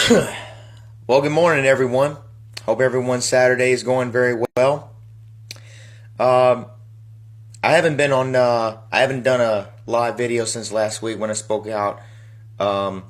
Well, good morning, everyone. Hope everyone's Saturday is going very well. Um, I haven't been on. I haven't done a live video since last week when I spoke out. Um,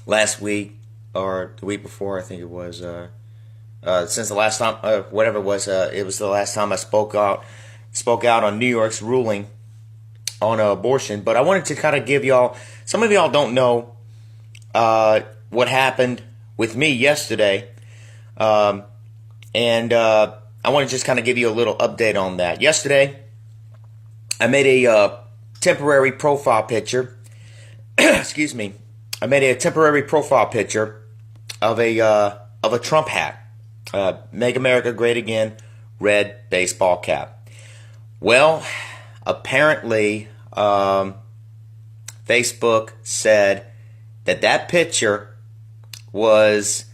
Last week or the week before, I think it was. Since the last time, whatever it was the last time I spoke out. Spoke out on New York's ruling on abortion. But I wanted to kind of give y'all. Some of y'all don't know what happened with me yesterday. And I want to just kind of give you a little update on that. Yesterday, I made a temporary profile picture. Excuse me. I made a temporary profile picture of a Trump hat. Make America Great Again, red baseball cap. Well, apparently, Facebook said that picture was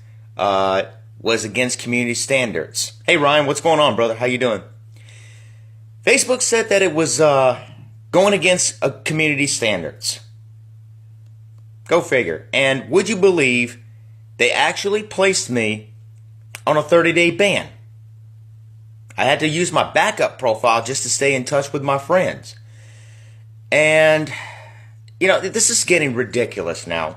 against community standards. Hey Ryan, what's going on, brother? How you doing? Facebook said that it was going against community standards. Go figure. And would you believe they actually placed me on a 30-day ban? I had to use my backup profile just to stay in touch with my friends. And, this is getting ridiculous now.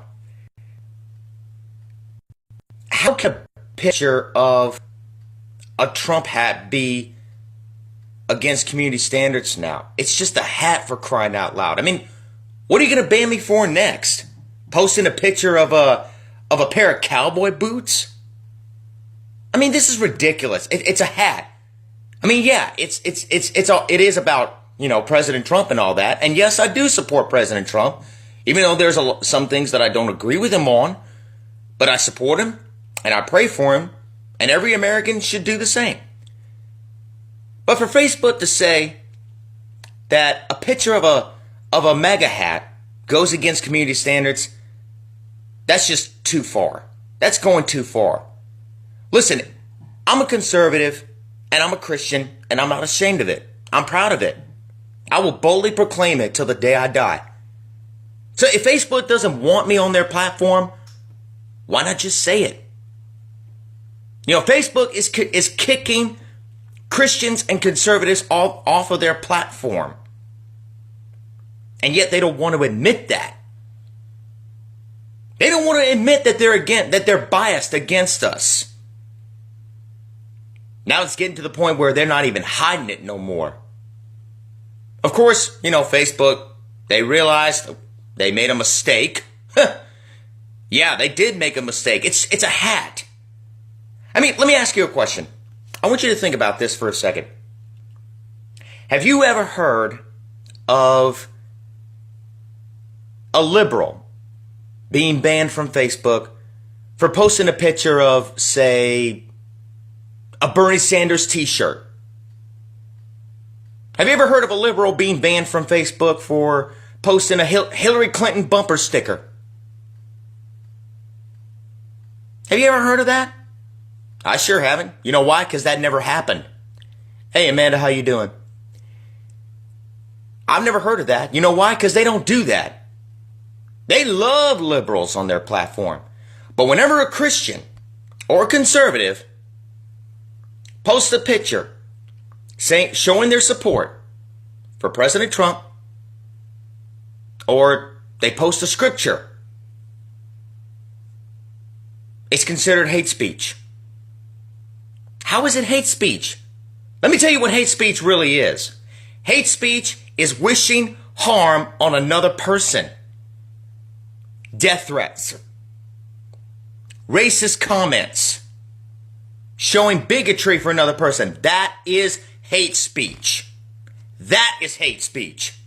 How can a picture of a Trump hat be against community standards now? It's just a hat, for crying out loud. I mean, what are you going to ban me for next? Posting a picture of a pair of cowboy boots? I mean, this is ridiculous. It's a hat. I mean, yeah, it is about, President Trump and all that. And yes, I do support President Trump, even though there's some things that I don't agree with him on, but I support him and I pray for him, and every American should do the same. But for Facebook to say that a picture of a MAGA hat goes against community standards, that's just too far. That's going too far. Listen, I'm a conservative and I'm a Christian and I'm not ashamed of it. I'm proud of it. I will boldly proclaim it till the day I die. So if Facebook doesn't want me on their platform, why not just say it? Facebook is kicking Christians and conservatives off of their platform. And yet they don't want to admit that. They don't want to admit that they're biased against us. Now it's getting to the point where they're not even hiding it no more. Of course, Facebook, they realized they made a mistake. Yeah, they did make a mistake. It's a hat. I mean, let me ask you a question. I want you to think about this for a second. Have you ever heard of a liberal being banned from Facebook for posting a picture of, say, a Bernie Sanders t-shirt? Have you ever heard of a liberal being banned from Facebook for posting a Hillary Clinton bumper sticker? Have you ever heard of that? I sure haven't. You know why? Because that never happened. Hey, Amanda, how you doing? I've never heard of that. You know why? Because they don't do that. They love liberals on their platform. But whenever a Christian or a conservative posts a picture showing their support for President Trump, or they post a scripture, it's considered hate speech. How is it hate speech? Let me tell you what hate speech really is. Hate speech is wishing harm on another person. Death threats, racist comments, showing bigotry for another person. That is hate speech. That is hate speech.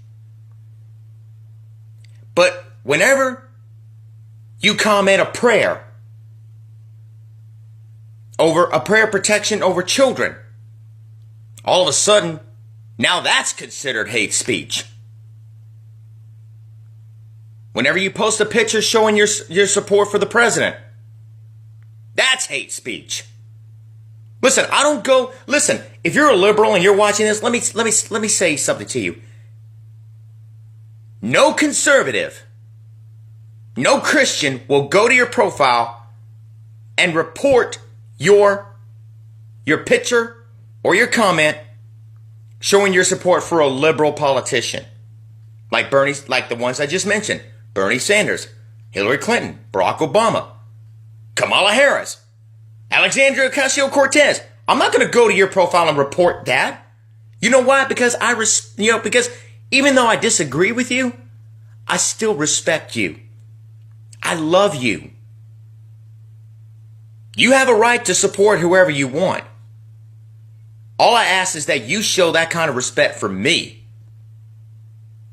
But whenever you comment a prayer protection over children, all of a sudden, now that's considered hate speech. Whenever you post a picture showing your support for the president, that's hate speech. Listen, if you're a liberal and you're watching this, let me say something to you. No conservative, no Christian will go to your profile and report your picture or your comment showing your support for a liberal politician like the ones I just mentioned, Bernie Sanders, Hillary Clinton, Barack Obama, Kamala Harris, Alexandria Ocasio-Cortez. I'm not going to go to your profile and report that. You know why? Because because even though I disagree with you, I still respect you. I love you. You have a right to support whoever you want. All I ask is that you show that kind of respect for me.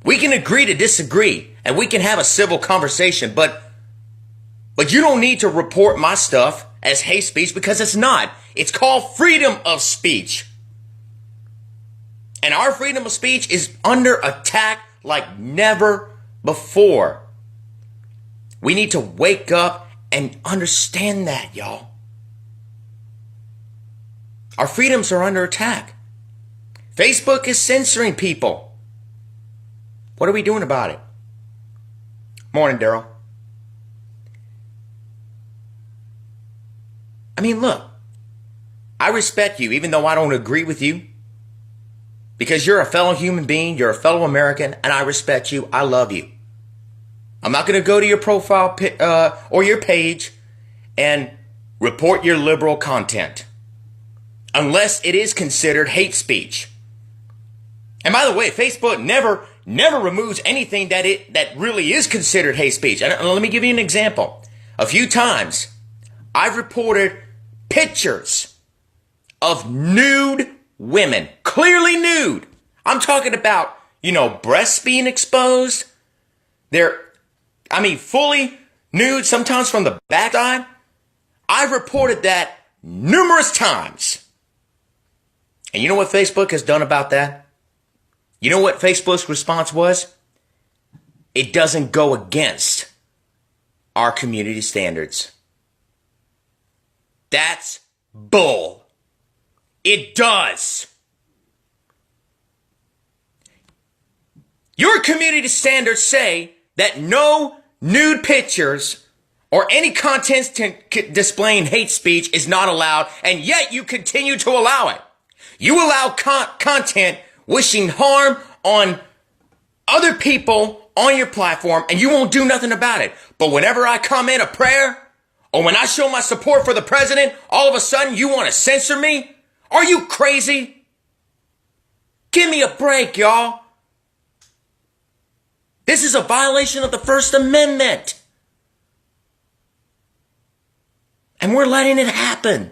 We can agree to disagree and we can have a civil conversation, but you don't need to report my stuff as hate speech because it's not. It's called freedom of speech. And our freedom of speech is under attack like never before. We need to wake up and understand that, y'all. Our freedoms are under attack. Facebook is censoring people. What are we doing about it? Morning, Daryl. I mean, look, I respect you even though I don't agree with you. Because you're a fellow human being, you're a fellow American, and I respect you. I love you. I'm not going to go to your profile or your page and report your liberal content unless it is considered hate speech. And by the way, Facebook never removes anything that really is considered hate speech. And let me give you an example. A few times, I've reported pictures of nude women, clearly nude. I'm talking about, breasts being exposed. Fully nude, sometimes from the back side. I've reported that numerous times. And you know what Facebook has done about that? You know what Facebook's response was? It doesn't go against our community standards. That's bull. It does. Your community standards say that no nude pictures or any content displaying hate speech is not allowed, and yet you continue to allow it. You allow content wishing harm on other people on your platform, and you won't do nothing about it. But whenever I comment a prayer, or when I show my support for the president, all of a sudden you want to censor me? Are you crazy? Give me a break, y'all. This is a violation of the First Amendment. And we're letting it happen.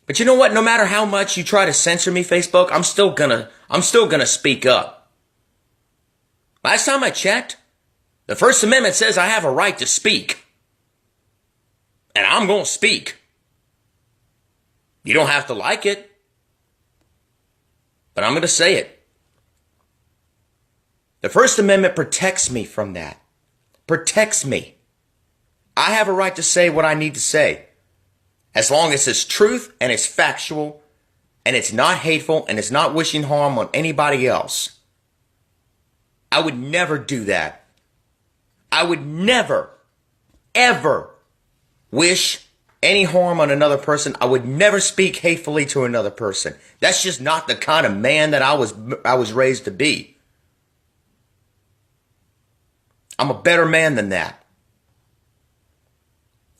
But you know what? No matter how much you try to censor me, Facebook, I'm still gonna speak up. Last time I checked, the First Amendment says I have a right to speak. And I'm gonna speak. You don't have to like it. But I'm gonna say it. The First Amendment protects me from that. Protects me. I have a right to say what I need to say. As long as it's truth and it's factual and it's not hateful and it's not wishing harm on anybody else. I would never do that. I would never, ever wish any harm on another person. I would never speak hatefully to another person. That's just not the kind of man that I was raised to be. I'm a better man than that.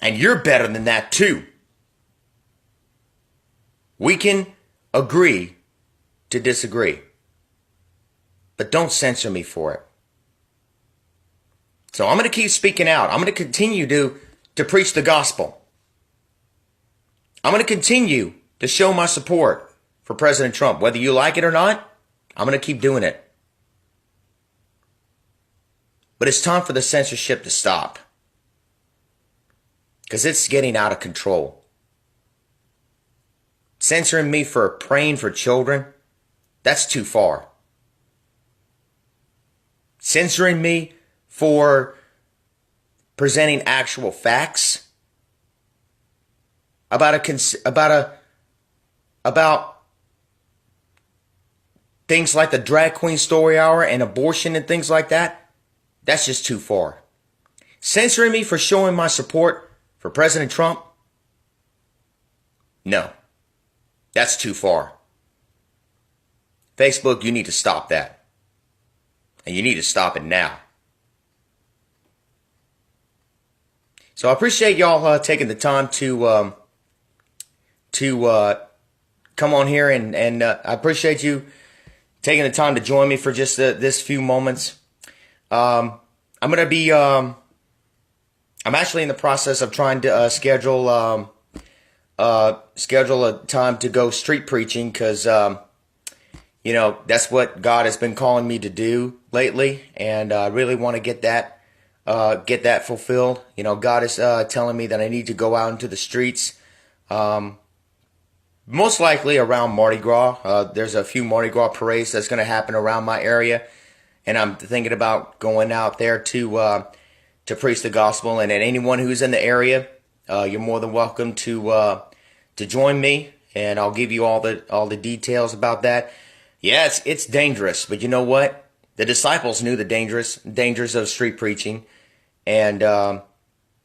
And you're better than that too. We can agree to disagree. But don't censor me for it. So I'm going to keep speaking out. I'm going to continue to preach the gospel. I'm going to continue to show my support for President Trump. Whether you like it or not, I'm going to keep doing it. But it's time for the censorship to stop. Because it's getting out of control. Censoring me for praying for children, that's too far. Censoring me for presenting actual facts about things like the drag queen story hour and abortion and things like that, that's just too far. censoring me for showing my support for President Trump? No, that's too far. Facebook, you need to stop that. And you need to stop it now. So I appreciate y'all taking the time to come on here, and I appreciate you taking the time to join me for just this few moments. I'm gonna be I'm actually in the process of trying to schedule a time to go street preaching, because that's what God has been calling me to do lately, and I really want to get that fulfilled. God is telling me that I need to go out into the streets, most likely around Mardi Gras. There's a few Mardi Gras parades that's going to happen around my area, and I'm thinking about going out there to preach the gospel. And anyone who's in the area, you're more than welcome to join me, and I'll give you all the details about that. Yeah, it's dangerous, but you know what? The disciples knew the dangers of street preaching, and I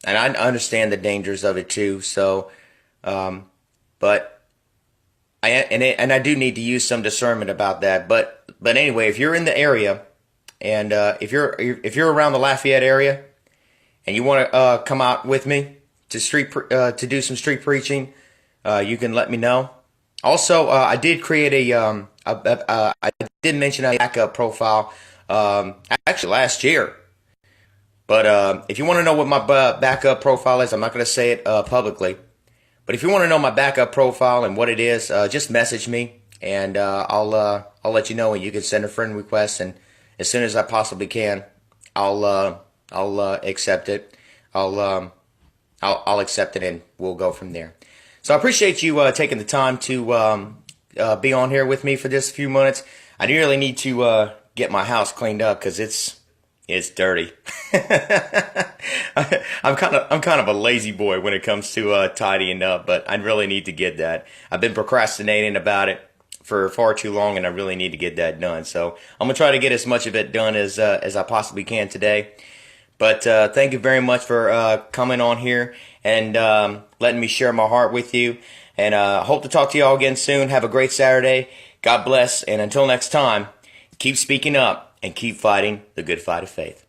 understand the dangers of it too. So, but I do need to use some discernment about that. But anyway, if you're in the area, and if you're around the Lafayette area, and you want to come out with me to do some street preaching, you can let me know. Also, I did create I did mention a backup profile actually last year. But if you want to know what my backup profile is, I'm not going to say it publicly. But if you want to know my backup profile and what it is, just message me, and I'll let you know. And you can send a friend request, and as soon as I possibly can, I'll accept it. I'll accept it, and we'll go from there. So I appreciate you taking the time to be on here with me for this few minutes. I really need to get my house cleaned up, because it's dirty. I'm kind of a lazy boy when it comes to tidying up, but I really need to get that. I've been procrastinating about it for far too long, and I really need to get that done. So I'm gonna try to get as much of it done as I possibly can today. But thank you very much for coming on here and letting me share my heart with you. And hope to talk to you all again soon. Have a great Saturday. God bless. And until next time, keep speaking up and keep fighting the good fight of faith.